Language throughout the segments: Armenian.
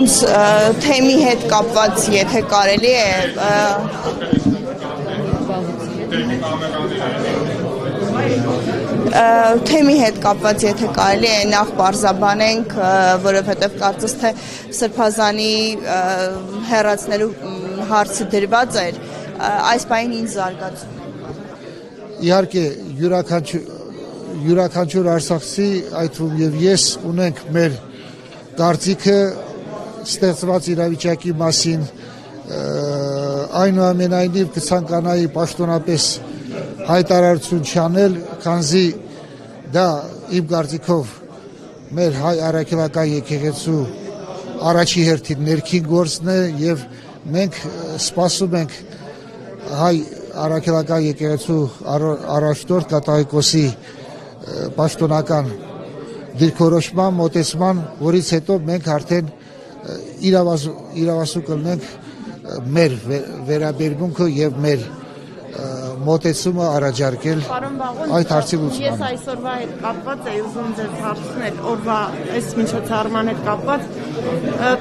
Թեմի հետ կապված, եթե կարելի է թեմի հետ կապված, եթե կարելի է նախ պարզաբանենք, որովհետև կարծես թե Սրբազանի հեռացնելու հարցը դրված էր, այս պահին ինչ զարգացում։ Իհարկե յուրաքանչյուր արցախցի, այդ թվում եւ ես ունենք մեր կարծիքը ստեղծված իրավիճակի մասին, այնուամենայնիվ կցանկանայի պաշտոնապես հայտարարություն չանել, քանզի դա իմ կարծիքով մեր հայ առաքելական եկեղեցու առաջի հերթին ներքին գործն է եւ մենք սպասում ենք հայ առաքելական եկեղեցու առաջնորդ կաթողիկոսի պաշտոնական դիրքորոշման մոտեցման, որից հետո մենք արդեն իրավասու կլինենք մեր վերաբերմունքը եւ մեր մոտեցումը առաջարկել այդ հարցի լուծմանը։ Ես այսօրվա հետ կապված էի ուզում ձեզ հարցնել, օրվա այս միջոցառման հետ կապված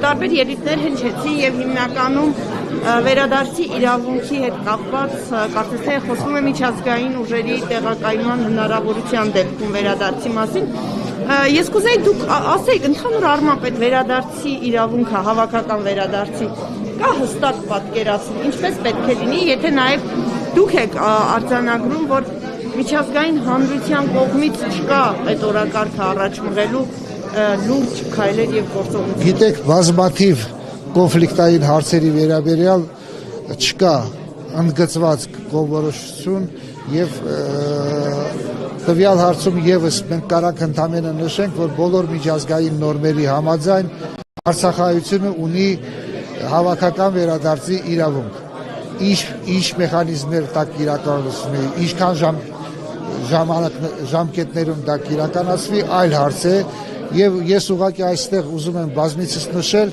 տարբեր ելույթներ հնչեցին եւ հիմնականում վերադարձի իրավունքի հետ կապված կարծես թե խոսվում է միջազգային ուժերի տեղակայման հնարավորության դեպքում վերադարձի մասին։ Ես կուզեի դուք ասեիք ընդհանուր առմամբ այդ վերադարձի իրավունքը, հավաքական վերադարձի կա հստակ պատկերացում, ինչպես պետք է լինի, եթե նաև դուք եք արձանագրում, որ միջազգային հանրության կողմից չկա այդ օրակարգը առաջ մղելու լուրջ քայլեր եւ գործողություններ։ Գիտեք, բազմաթիվ կոնֆլիկտային հարցերի վերաբերյալ չկա ընդգծված կողմնորոշություն եւ տվյալ հարցում եւս մենք կարող ընդհանրապես նշենք, որ բոլոր միջազգային նորմերի համաձայն Արցախայությունը ունի հավաքական վերադարձի իրավունք։ Ինչ մեխանիզմներ տակ իրականացվում է, ինչքան ժամկետներում դա կիրականացվի, այլ հարց է, եւ ես ուղղակի այստեղ ուզում եմ բազմիցս նշել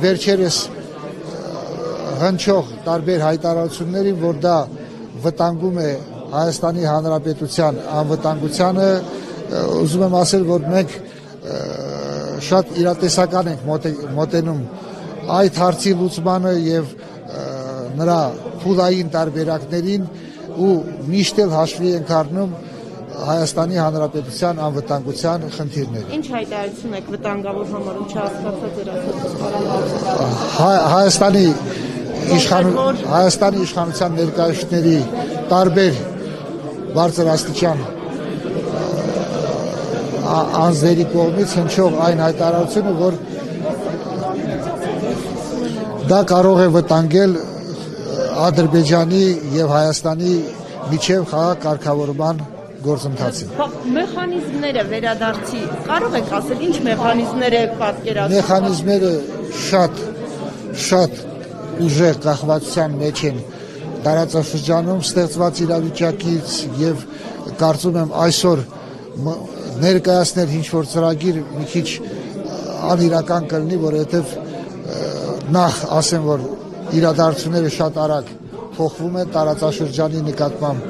վերջերս հնչող տարբեր հայտարարություններին, որ դա վտանգում է Հայաստանի Հանրապետության անվտանգությանը, ուզում եմ ասել, որ մենք շատ իրատեսական ենք մոտենում այդ հարցի լուծմանը եւ նրա փուլային տարբերակներին ու միշտ էլ հաշվի ենք առնում Հայաստանի Հանրապետության անվտանգության խնդիրները։ Ինչ հայտարարություն եք վտանգավոր համարում, չհասկացա ձեր Հայաստանի իշխանության ներկայացուցիչների տարբեր բարձրաստիճան անձների կողմից հնչող այն հայտարարությունը, որ դա կարող է վտանգել Ադրբեջանի եւ Հայաստանի միջև խաղաղ կարգավորման գործընթացին։ Մեխանիզմները վերադարձի կարող եք ասել, ինչ մեխանիզմներ եք պատկերացնում։ Մեխանիզմները շատ ուժեղ կախվածության մեջ են տարածաշրջանում ստեղծված իրավիճակից եւ կարծում եմ այսօր ներկայացնել ինչ-որ ծրագիր մի քիչ անիրական կլինի, որովհետեւ նախ ասեմ, որ իրադարձությունները շատ արագ փոխվում են, տարածաշրջանի նկատմամբ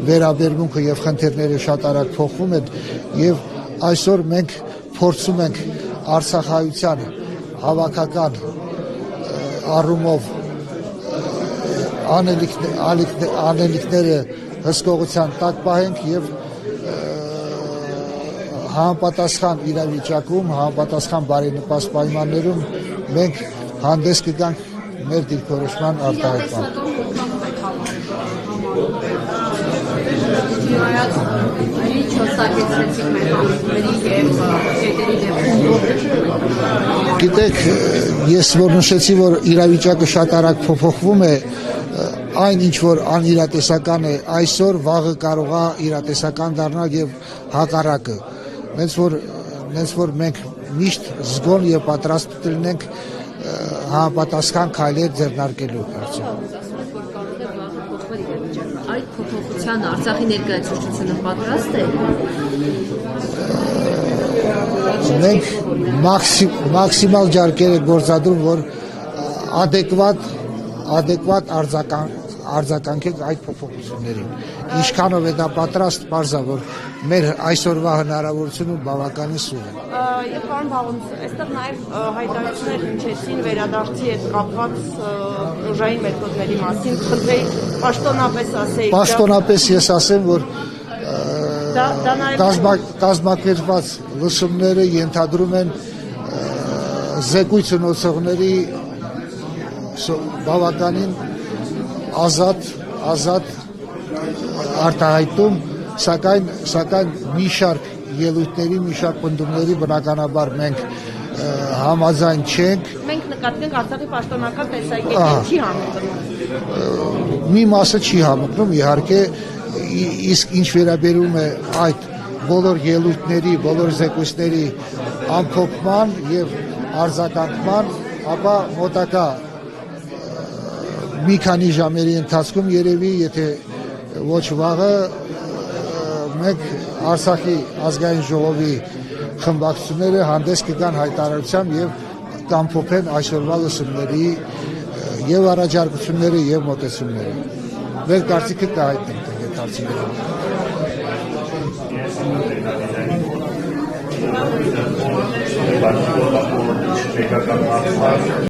վերաբերմունքը եւ խնդիրները շատ արագ փոխվում են եւ այսօր մենք փորձում ենք Արցախայության հավաքական առումով անելիքները հսկողության տակ պահենք եւ համապատասխան իրավիճակում, համապատասխան բարենպաստ պայմաններում մենք հանդես կգանք մեր դիրքորոշման արտահայտման։ Գիտեք, ես որ նշեցի, որ իրավիճակը շատ արագ փոփոխվում է, այն ինչ որ անիրատեսական է այսօր, վաղը կարող է իրատեսական դառնալ եւ հակառակը։ Նենց որ մենք միշտ զգոն եւ պատրաստ լինենք համապատասխան քայլեր ձեռնարկելու հարցում։ Այդ փոփոխության Արցախի ներկայացուցիչությունը պատրաստ է։ Մենք մաքսիմալ ջանքեր ենք գործադրում, որ adekvat արձագանքենք այդ փոփոխություններին։ Ինչքանով է դա պատրաստ, բարձա որ մեր այսօրվա հնարավորությունը բավականին սուր է։ Եվ պարոն Բաղոնց, այստեղ նաև հայտարարություններ հնչեցին վերադարձի հետ կապված ուժային մեթոդների մասին, խնդրեի պաշտոնապես ասեիք։ Պաշտոնապես ես ասեմ, որ Դա նաև կազմակերպված լսումները ենթադրում են զեկույց ունեցողների բավականին ազատ արտահայտում, սակայն մի շարք ելույթների, մի շարք պնդումների բնականաբար մենք համաձայն չենք։ մենք նկատենք Արցախի պաշտոնական տեսակետին չի համընկնում։ Մի մասը չի համընկնում, իհարկե, իսկ ինչ վերաբերում է այդ բոլոր ելույթների, բոլոր զեկույցների ամփոփման եւ արձագանքման, ապա մոտակա մի քանի ժամերի ընթացքում երևի, եթե ոչ վաղը, մենք Արցախի ազգային ժողովի խմբակցությունները հանդես կգան հայտարարությամբ եւ կամփոփեն այսօրվա լսումների եւ առաջարկությունները եւ մոտեցումները։ Մեր կարծիքը կհայտնենք այդ հարցերով։